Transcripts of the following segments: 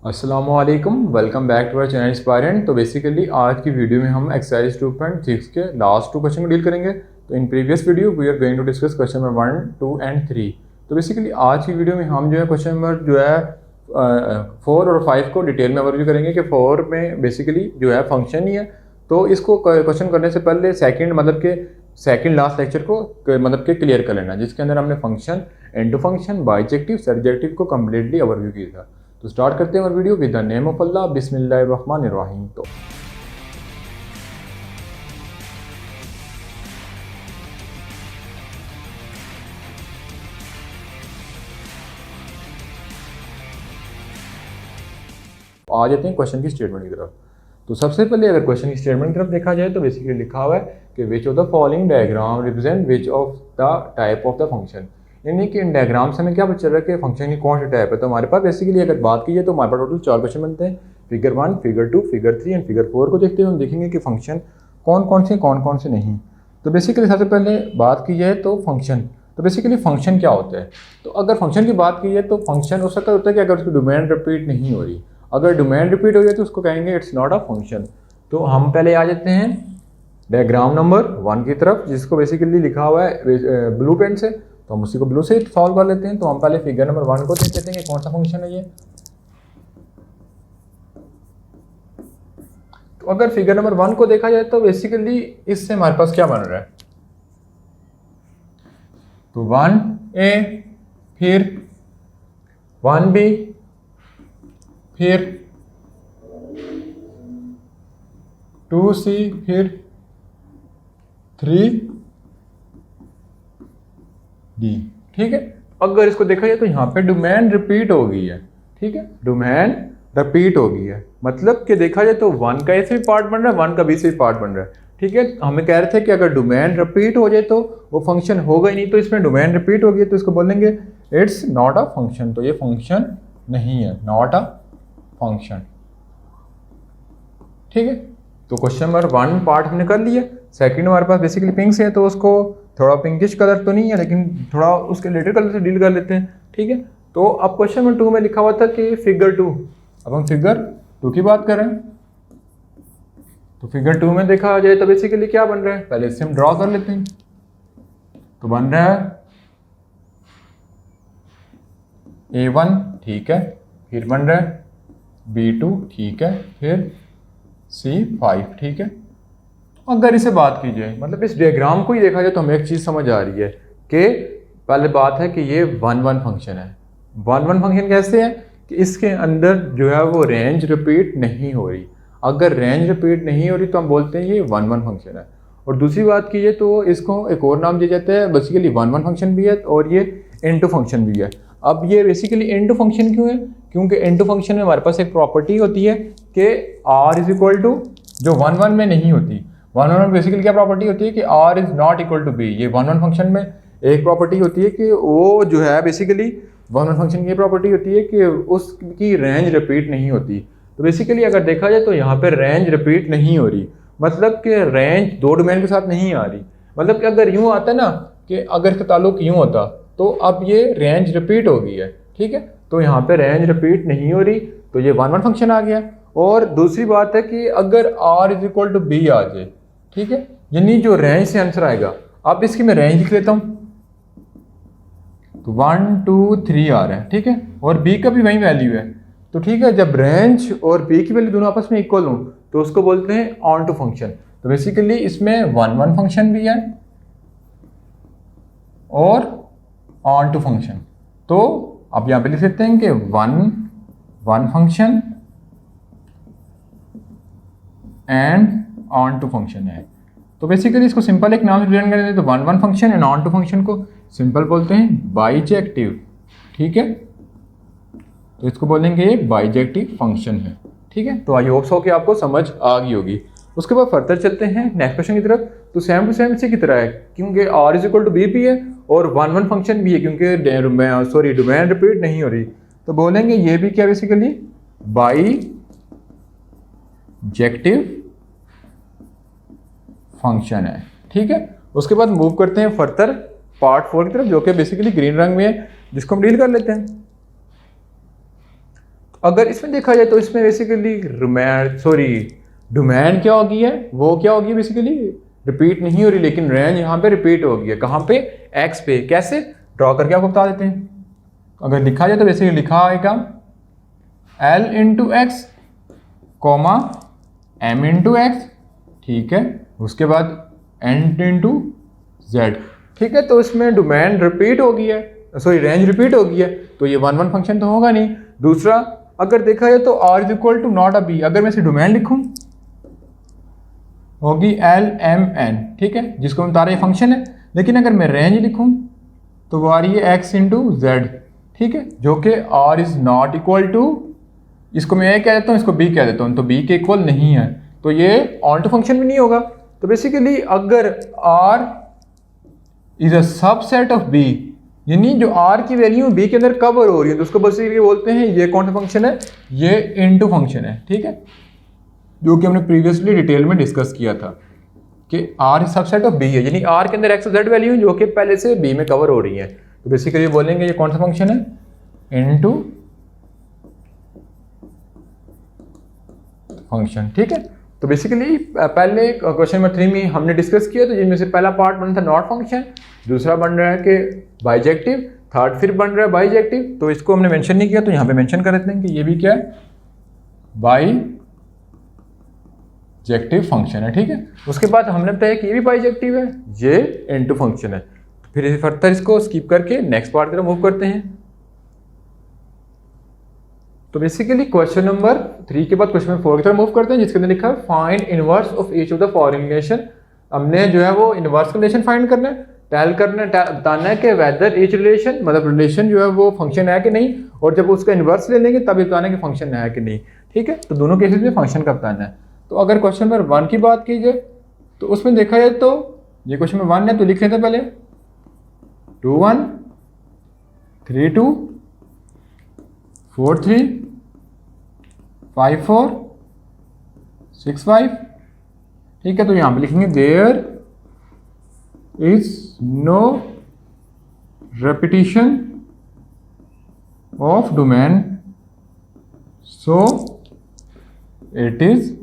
अस्सलामुअलैकुम, welcome back to our channel Inspirant. तो basically आज की वीडियो में हम एक्सरसाइज 2.6 के लास्ट 2 क्वेश्चन को डील करेंगे। तो in previous video we are going to discuss question number 1, 2 and 3। तो बेसिकली आज की वीडियो में हम जो है क्वेश्चन नंबर जो है 4 और 5 को डिटेल में ओवरव्यू करेंगे कि 4 में बेसिकली जो है फंक्शन ही है। तो इसको क्वेश्चन करने से पहले सेकंड लास्ट लेक्चर को मतलब के क्लियर कर लेना, जिसके अंदर हमने फंक्शन, इनटू फंक्शन, बाइजेक्टिव, सरजेक्टिव को कम्प्लीटली ओवरव्यू किया था। तो स्टार्ट करते हैं और video with the name of Allah, बिस्मिल्लाहिर्रहमानिर्रहीम। तो आ जाते हैं क्वेश्चन की स्टेटमेंट की तरफ। तो सबसे पहले अगर क्वेश्चन की स्टेटमेंट की तरफ देखा जाए तो बेसिकली लिखा हुआ है कि which of the following diagram represent which of the type of the function. यानी कि इन डायग्राम से हमें क्या पता चल रहा है कि फंक्शन की कौन सा टाइप है। तो हमारे पास बेसिकली अगर बात की जाए तो हमारे पास टोटल 4 क्वेश्चन बनते हैं। Figure 1, figure 2, figure 3 and figure 4 को देखते हुए हम देखेंगे कि फंक्शन कौन कौन से नहीं। तो बेसिकली सबसे पहले बात की जाए तो फंक्शन। तो बेसिकली फंक्शन क्या होता है। तो अगर फंक्शन की बात की जाए तो फंक्शन उस वक्त होता है कि अगर उसकी डोमेन रिपीट नहीं हो रही। अगर डोमेन रिपीट हो जाए तो उसको कहेंगे इट्स नॉट अ फंक्शन। तो हम पहले आ जाते हैं डायग्राम नंबर 1 की तरफ, जिसको बेसिकली लिखा हुआ है ब्लू पेन से। तो हम उसी को ब्लू से सॉल्व कर लेते हैं। तो हम पहले फिगर नंबर 1 को देख लेते हैं कि कौन सा फंक्शन है ये। तो अगर फिगर नंबर 1 को देखा जाए तो बेसिकली इससे हमारे पास क्या बन रहा है। तो 1a, फिर 1b, फिर 2c, फिर 3d। ठीक है। अगर इसको देखा जाए तो यहाँ पे डोमेन रिपीट हो गई है। ठीक है, डोमेन रिपीट हो गई है, मतलब कि देखा जाए तो 1 का ए से भी पार्ट बन रहा है, 1 का बी से भी पार्ट बन रहा है। ठीक है, हमें कह रहे थे कि अगर डोमेन रिपीट हो जाए तो वो फंक्शन होगा ही नहीं। तो इसमें डोमेन रिपीट हो गई तो इसको बोलेंगे इट्स नॉट अ फंक्शन। तो ये फंक्शन नहीं है, नॉट अ फंक्शन। ठीक है, तो क्वेश्चन नंबर 1 पार्ट हमने कर लिया। सेकंड हमारे पास बेसिकली पिंक से है तो उसको थोड़ा पिंकिश कलर तो नहीं है लेकिन थोड़ा उसके रिलेटेड कलर से डील कर लेते हैं। ठीक है, तो अब क्वेश्चन नंबर 2 में लिखा हुआ था कि फिगर 2। अब हम फिगर 2 की बात करें तो फिगर 2 में देखा जाए तो बेसिकली क्या बन रहा है, पहले इससे हम ड्रॉ कर लेते हैं। तो बन रहा है A1, ठीक है, फिर बन रहा है B2, ठीक है, फिर C5, ठीक है। अगर इसे बात की जाए, मतलब इस डायग्राम को ही देखा जाए तो हमें एक चीज़ समझ आ रही है कि पहले बात है कि ये 1-1 फंक्शन है। 1-1 फंक्शन कैसे है कि इसके अंदर जो है वो रेंज रिपीट नहीं हो रही। अगर रेंज रिपीट नहीं हो रही तो हम बोलते हैं ये 1-1 फंक्शन है। और दूसरी बात की जाए तो इसको एक और नाम दिया जाता है, बेसिकली 1-1 फंक्शन भी है और ये इनटू फंक्शन भी है। अब ये बेसिकली इनटू फंक्शन क्यों है, क्योंकि इनटू फंक्शन में हमारे पास एक प्रॉपर्टी होती है कि r इज इक्वल टू, जो 1-1 में नहीं होती। 1-1 में बेसिकली क्या प्रॉपर्टी होती है कि r is not equal to b। ये 1-1 फंक्शन में एक प्रॉपर्टी होती है कि वो जो है बेसिकली 1-1 फंक्शन की प्रॉपर्टी होती है कि उसकी रेंज रिपीट नहीं होती। तो बेसिकली अगर देखा जाए तो यहाँ पे रेंज रिपीट नहीं हो रही, मतलब कि रेंज 2 डोमेन के साथ नहीं आ रही। मतलब कि अगर यूँ आता ना कि अगर इसका ताल्लुक यूँ होता तो अब ये रेंज रिपीट हो गई है। ठीक है, तो यहाँ पे रेंज रिपीट नहीं हो रही तो ये 1-1 फंक्शन आ गया। और दूसरी बात है कि अगर r is equal to B आ जाए, ठीक है, यानी जो रेंज से आंसर आएगा। अब इसकी मैं रेंज लिख लेता हूँ। तो 1, 2, 3 आ रहा है, ठीक है, और b का भी वही वैल्यू है। तो ठीक है, जब रेंज और b की वैल्यू दोनों आपस में इक्वल हो तो उसको बोलते हैं ऑन टू फंक्शन। तो बेसिकली इसमें 1-1 फंक्शन भी है और ऑन टू फंक्शन। तो अब यहाँ पे लिख सकते हैं कि 1-1 function and onto function है। तो बेसिकली इसको सिंपल एक नाम से रिप्रेजेंट करेंगे तो 1-1 function and onto function को सिंपल बोलते हैं बाइजेक्टिव। ठीक है, तो इसको बोलेंगे ये बाइजेक्टिव फंक्शन है। ठीक है, तो आई होप सो कि आपको समझ आ गई होगी। उसके बाद फर्दर चलते हैं नेक्स्ट क्वेश्चन की तरफ। तो सेम टू सेम इसी की तरह है, क्योंकि r is equal to B भी है और 1-1 फंक्शन भी है, क्योंकि डोमेन रिपीट नहीं हो रही। तो बोलेंगे ये भी क्या बेसिकली बाइजेक्टिव फंक्शन है। ठीक है, उसके बाद मूव करते हैं फर्दर पार्ट 4 की तरफ, जो कि बेसिकली ग्रीन रंग में है, जिसको हम डील कर लेते हैं। अगर इसमें देखा जाए तो इसमें बेसिकली डोमेन क्या होगी है, वो क्या होगी बेसिकली रिपीट नहीं हो रही, लेकिन रेंज यहाँ पे रिपीट होगी है। कहाँ पे? एक्स पे। कैसे? ड्रॉ करके आपको बता देते हैं। अगर लिखा जाए तो बेसिकली लिखा आएगा L into x comma M into x, ठीक है, उसके बाद N इंटू जेड, ठीक है। तो इसमें डोमेन रिपीट हो गया है, रेंज रिपीट हो गई है, तो ये 1 1 फंक्शन तो होगा नहीं। दूसरा, अगर देखा जाए तो R is equal to not a B, अगर मैं इसे डोमेन लिखूं होगी L M N, ठीक है, जिसको मैं बता रहा ये फंक्शन है। लेकिन अगर मैं रेंज लिखूं तो वो आ रही है x इंटू जेड, ठीक है, जो कि R is not equal to, इसको मैं A कह देता हूँ, इसको B कह देता हूँ, तो B के इक्वल नहीं है, तो ये ऑन टू फंक्शन भी नहीं होगा। तो बेसिकली अगर R is a subset of B, यानी जो R की वैल्यू B के अंदर कवर हो रही है, तो उसको बेसिकली बोलते हैं ये कौन सा फंक्शन है, ये इनटू फंक्शन है, ठीक है, जो कि हमने प्रीवियसली डिटेल में डिस्कस किया था कि R सबसेट ऑफ B है, यानी R के अंदर x और z वैल्यू जो कि पहले से B में कवर हो रही है, तो बेसिकली बोलेंगे ये कौन सा फंक्शन है, इनटू फंक्शन, ठीक है। तो बेसिकली पहले क्वेश्चन नंबर 3 में हमने डिस्कस किया, तो जिनमें से पहला पार्ट बन था नॉट फंक्शन, दूसरा बन रहा है कि बाइजेक्टिव, थर्ड फिर बन रहा है बाइजेक्टिव, तो इसको हमने मेंशन नहीं किया, तो यहाँ पे मेंशन कर देते हैं कि ये भी क्या है, बाइजेक्टिव फंक्शन है, ठीक है। उसके बाद हमने बताया कि ये भी बाइजेक्टिव है, ये इनटू फंक्शन है। फिर फर्दर इसको स्किप करके नेक्स्ट पार्ट की तरफ मूव करते हैं। तो बेसिकली क्वेश्चन नंबर 3 के बाद क्वेश्चन नंबर 4 की तरफ मूव करते हैं, जिसके अंदर लिखा है find inverse of each of the following relation. हमने जो है वो इनवर्स रिलेशन फाइंड करना है, बताना है कि वेदर ईच रिलेशन, मतलब रिलेशन जो है वो फंक्शन है कि नहीं, और जब उसका इनवर्स ले लेंगे तब बताना है कि फंक्शन है कि नहीं, ठीक है। तो दोनों केसेस में फंक्शन का बताना है। तो अगर क्वेश्चन नंबर 1 की बात की जाए तो उसमें देखा जाए तो ये क्वेश्चन नंबर 1 है, तो लिख लेते हैं पहले 2 1 3 2 4 3 5 4 6 5, ठीक है। तो यहाँ पे लिखेंगे there is no repetition of domain so it is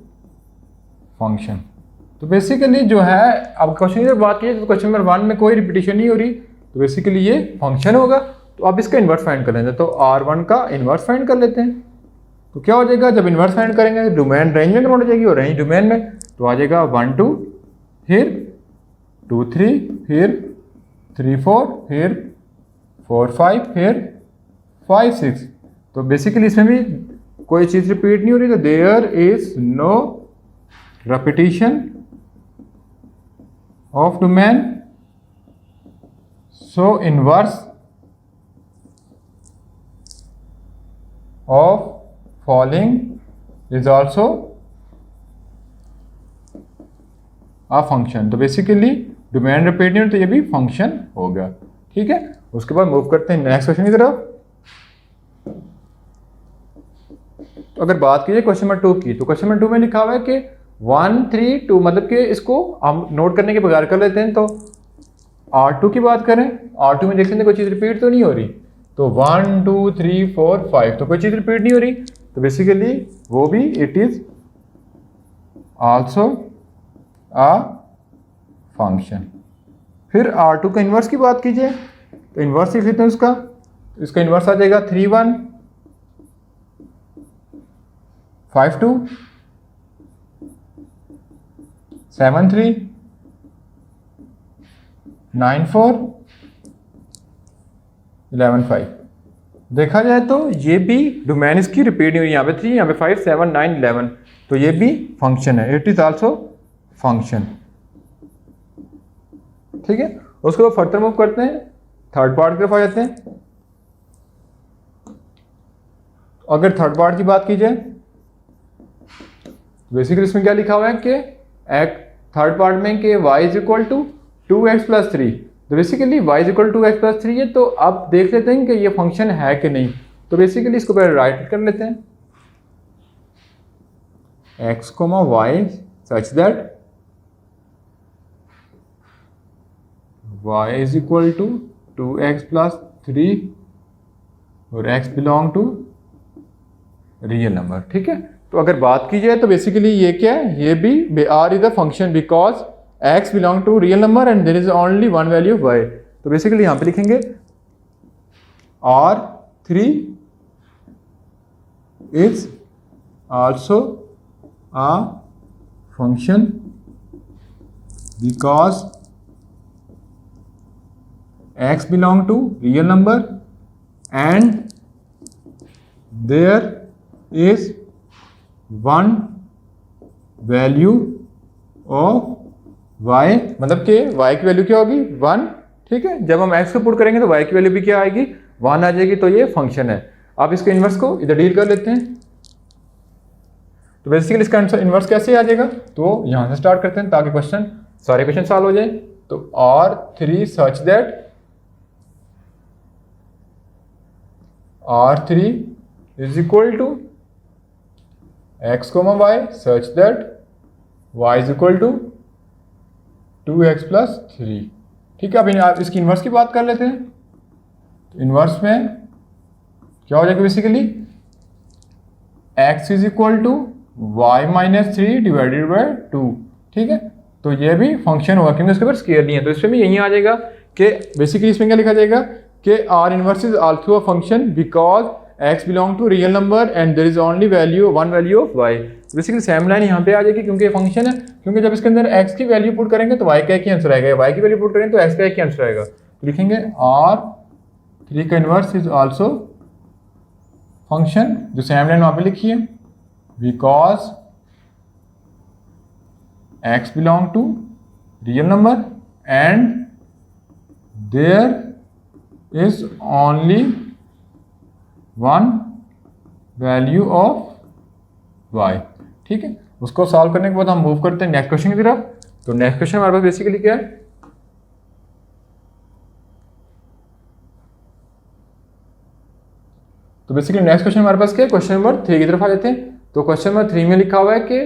function. तो बेसिकली जो है, अब क्वेश्चन की बात की तो क्वेश्चन नंबर 1 में कोई रिपीटिशन नहीं हो रही, तो बेसिकली ये फंक्शन होगा। तो अब इसका इन्वर्स फाइंड कर लेते हैं, तो R1 का इन्वर्स फाइंड कर लेते हैं। तो क्या हो जाएगा, जब इन्वर्स फाइंड करेंगे डोमेन रेंज में कन्वर्ट हो जाएगी, और रेंज डोमेन में, तो आ जाएगा 1 2 फिर 2 3 फिर 3 4 फिर 4 5 फिर 5 6। तो बेसिकली इसमें भी कोई चीज़ रिपीट नहीं हो रही, तो there is no repetition of domain so inverse of following is also a function. तो बेसिकली डोमेन रिपीट नहीं हो तो ये भी फंक्शन होगा, ठीक है। उसके बाद मूव करते हैं नेक्स्ट क्वेश्चन की तरफ। तो अगर बात कीजिए क्वेश्चन नंबर 2 की, तो क्वेश्चन नंबर 2 में लिखा हुआ है कि 1 3 2, मतलब कि इसको हम नोट करने के बगैर कर लेते हैं। तो R2 की बात करें, R2 में देख लेते हैं कोई चीज़ रिपीट तो नहीं हो रही, तो 1 2 3 4 5, तो कोई चीज़ रिपीट नहीं हो रही, तो बेसिकली वो भी it is also a function. फिर R2 का इन्वर्स की बात कीजिए, तो इन्वर्स लिख लेते हैं उसका, तो इसका इन्वर्स आ जाएगा 3 1 5 2 7 3 9 4 11 5। देखा जाए तो ये भी डोमेन इसकी रिपीट नहीं हुई, यहाँ पे 3 यहाँ पे 5 7 9 11, तो ये भी फंक्शन है, इट इज आल्सो फंक्शन, ठीक है। उसके बाद फर्दर मूव करते हैं, थर्ड पार्ट की तरफ आ जाते हैं। अगर थर्ड पार्ट की बात की जाए, बेसिकली इसमें क्या लिखा हुआ है कि थर्ड पार्ट में कि y is equal to 2x plus 3, तो basically y is equal to x plus 3 है। तो अब देख लेते हैं कि ये फंक्शन है कि नहीं, तो बेसिकली इसको पहले राइट कर लेते हैं, x y such that y is equal to 2x plus 3 और x belong to real number, ठीक है। तो अगर बात की जाए तो बेसिकली ये क्या है, ये भी R is a function because X belong to real number and there is only one value of Y. तो बेसिकली यहाँ पे लिखेंगे R3 is also a function because x belong to real number and there is one value of y, मतलब कि y की value क्या होगी 1, ठीक है। जब हम x को पुट करेंगे तो y की वैल्यू भी क्या आएगी 1 आ जाएगी। तो ये फंक्शन है। आप इसके इन्वर्स को इधर डील कर लेते हैं। तो बेसिकली इसका इन्वर्स कैसे आ जाएगा, तो यहां से स्टार्ट करते हैं ताकि सारे क्वेश्चन सॉल्व हो जाए। तो R3 such that R3 is equal to x, y such that y is equal to 2x + 3, ठीक है। अब इसकी इन्वर्स की बात कर लेते हैं। तो इन्वर्स में क्या हो जाएगा, basically x is equal to y - 3 divided by 2, ठीक है। तो ये भी फंक्शन होगा क्योंकि उसके ऊपर स्केयर नहीं है। तो इसमें भी यही आ जाएगा कि बेसिकली इसमें क्या लिखा जाएगा कि R inverse is also a function because x belong to real number and there is only one value of y। Basically same line यहाँ पे आ जाएगी क्योंकि ये फंक्शन है। क्योंकि जब इसके अंदर x की वैल्यू पुट करेंगे तो y का एक ही आंसर आएगा, y की वैल्यू पुट करेंगे तो x का एक ही आंसर आएगा। तो लिखेंगे R3 का इनवर्स इज आल्सो फंक्शन, जो सेम लाइन वहाँ पे लिखी है, because x belong to real number and there is only one value of y, ठीक है। उसको सॉल्व करने के बाद हम मूव करते हैं नेक्स्ट क्वेश्चन की तरफ। तो नेक्स्ट क्वेश्चन हमारे पास बेसिकली क्या है, तो बेसिकली नेक्स्ट क्वेश्चन हमारे पास क्या है, क्वेश्चन नंबर 3 की तरफ आ जाते हैं। तो क्वेश्चन नंबर 3 में लिखा हुआ है कि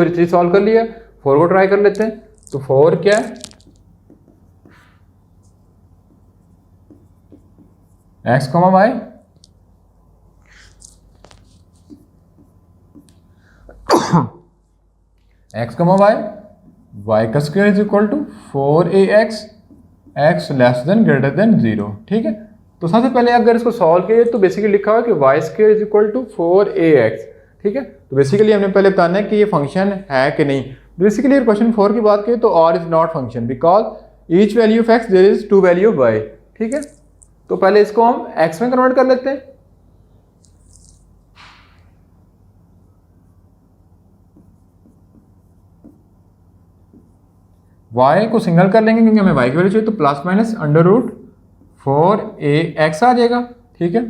3 सॉल्व कर लिया, 4 को ट्राई कर लेते हैं। तो 4 क्या है, x, y x, y का square is equal to 4ax, x less than greater than 0, ठीक है। तो सबसे पहले अगर इसको सॉल्व किए तो बेसिकली लिखा हुआ है कि y square is equal to 4ax, ठीक है। तो बेसिकली हमने पहले बताना है कि ये फंक्शन है कि नहीं। बेसिकली क्वेश्चन 4 की बात करें तो r is not function because each value of x there is 2 value of y, ठीक है। तो पहले इसको हम x में कन्वर्ट कर लेते हैं। y को सिंगल कर लेंगे क्योंकि हमें y की वैल्यू चाहिए, तो plus minus under root 4ax आ जाएगा, ठीक है।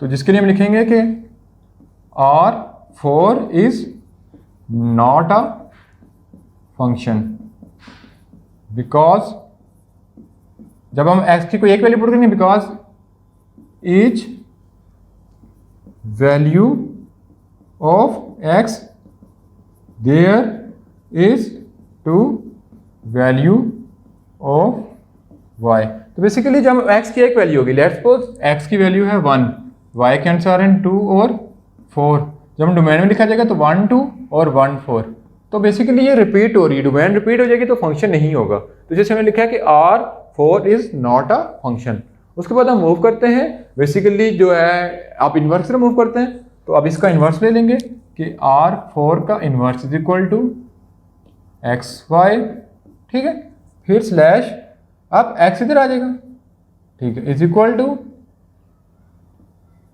तो जिसके लिए हम लिखेंगे कि R4 is not a function because जब हम x की कोई एक वैल्यू पुट करेंगे because each value of x there is 2 value of y। तो बेसिकली जब x की एक वैल्यू होगी, लेट्स सपोज x की वैल्यू है 1, y के आंसर हैं 2 और 4। जब हम डोमेन में लिखा जाएगा तो 1 2 और 1 4। तो बेसिकली ये रिपीट हो रही है, डोमेन रिपीट हो जाएगी तो फंक्शन नहीं होगा। तो जैसे हमने लिखा है कि R4 is not a function. उसके बाद हम मूव करते हैं, बेसिकली जो है आप इन्वर्स से मूव करते हैं। तो अब इसका इन्वर्स ले लेंगे कि R4 का inverse is equal to XY, ठीक है। फिर स्लैश, अब x इधर आ जाएगा, ठीक है, इज इक्वल टू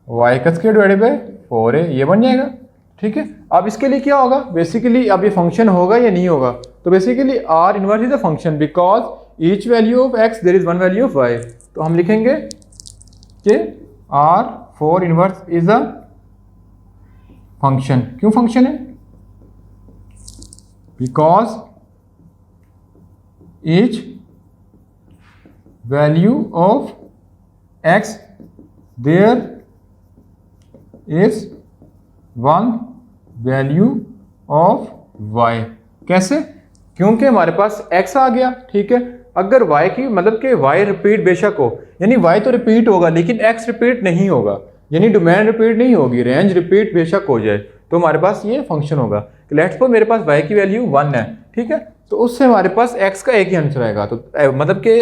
y का स्क्वायर डिवाइडेड बाय 4a, ये बन जाएगा, ठीक है। अब इसके लिए क्या होगा, बेसिकली अब ये फंक्शन होगा या नहीं होगा। तो basically R inverse is a function because each value of x there is one value of y। तो हम लिखेंगे कि R4 inverse is a function. क्यों फंक्शन है, because each value of x there is one value of y। कैसे, क्योंकि हमारे पास x आ गया, ठीक है। अगर y की मतलब कि y रिपीट बेशक हो, यानी y तो रिपीट होगा लेकिन x रिपीट नहीं होगा। यानी डोमेन रिपीट नहीं होगी, रेंज रिपीट बेशक हो जाए तो हमारे पास ये फंक्शन होगा कि लेट्स सपोज मेरे पास y की वैल्यू 1 है, ठीक है, तो उससे हमारे पास x का एक ही आंसर आएगा। तो मतलब कि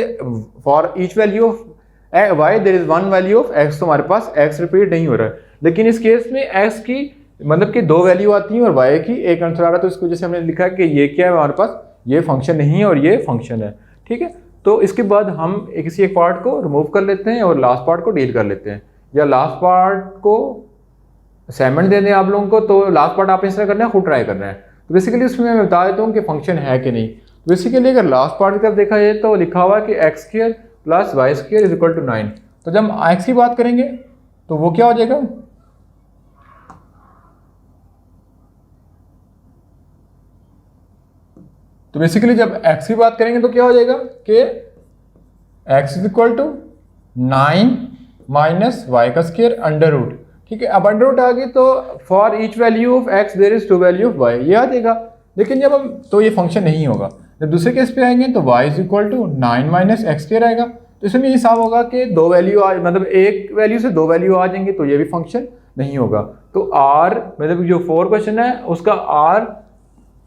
for each value of y there is one value of x, तो हमारे पास x रिपीट नहीं हो रहा है। लेकिन इस केस में x की मतलब कि दो वैल्यू आती हैं और y की एक आंसर आ रहा है, तो इसको जैसे हमने लिखा कि ये क्या है हमारे पास, ये फंक्शन नहीं है और ये फंक्शन है, ठीक है। तो इसके बाद हम किसी एक पार्ट को रिमूव कर लेते हैं और लास्ट पार्ट को डील कर लेते हैं, या लास्ट पार्ट को असाइनमेंट दे दें आप लोगों को, तो लास्ट पार्ट आप इस तरह करना है, खुद ट्राई करना है। तो बेसिकली उसमें मैं बता देता हूँ कि फंक्शन है कि नहीं। तो बेसिकली अगर लास्ट पार्ट की तरफ देखा जाए तो लिखा हुआ है कि X square plus Y square is equal to 9। तो जब हम एक्स की बात करेंगे तो वो क्या हो जाएगा, तो बेसिकली जब x की बात करेंगे तो क्या हो जाएगा कि x is equal to 9 minus Y का स्क्वायर अंडर रूट, ठीक है। अब अंडर रूट आ गई तो for each value of x there is two value of y, ये आ जाएगा। लेकिन जब हम तो ये फंक्शन नहीं होगा। जब दूसरे केस पे आएंगे तो y is equal to 9 minus X square आएगा, तो इसमें ये साफ होगा कि दो वैल्यू आ मतलब एक वैल्यू से दो वैल्यू आ जाएंगे, तो ये भी फंक्शन नहीं होगा। तो r मतलब जो 4 क्वेश्चन है उसका r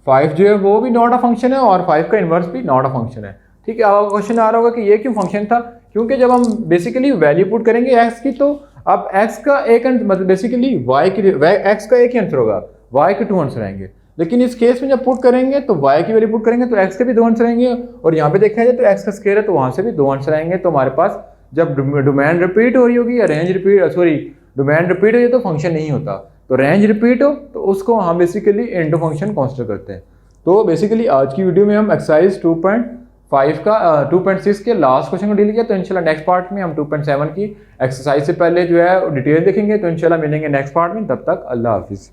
5 जो है वो भी नॉट अ फंक्शन है और 5 का इन्वर्स भी नॉट अ फंक्शन है, ठीक है। अब क्वेश्चन आ रहा होगा कि ये क्यों फंक्शन था, क्योंकि जब हम बेसिकली वैल्यू पुट करेंगे x की, तो अब x का एक मतलब बेसिकली y की x का एक ही आंसर होगा, y के 2 आंसर आएंगे। लेकिन इस केस में जब पुट करेंगे तो y की वैल्यू पुट करेंगे तो x के भी 2 आंसर आएंगे, और यहाँ पे देखा जाए तो x का स्क्वायर है तो वहाँ से भी 2 आंसर आएंगे। तो हमारे पास जब डोमेन रिपीट हो रही होगी या range repeat sorry domain repeat हो तो फंक्शन नहीं होता, तो रेंज रिपीट हो तो उसको हम बेसिकली इनटू फंक्शन कंसीडर करते हैं। तो बेसिकली आज की वीडियो में हम एक्सरसाइज 2.5 का 2.6 के लास्ट क्वेश्चन को डील किया। तो इंशाल्लाह नेक्स्ट पार्ट में हम 2.7 की एक्सरसाइज से पहले जो है डिटेल देखेंगे। तो इंशाल्लाह मिलेंगे नेक्स्ट पार्ट में, तब तक अल्लाह हाफिज़।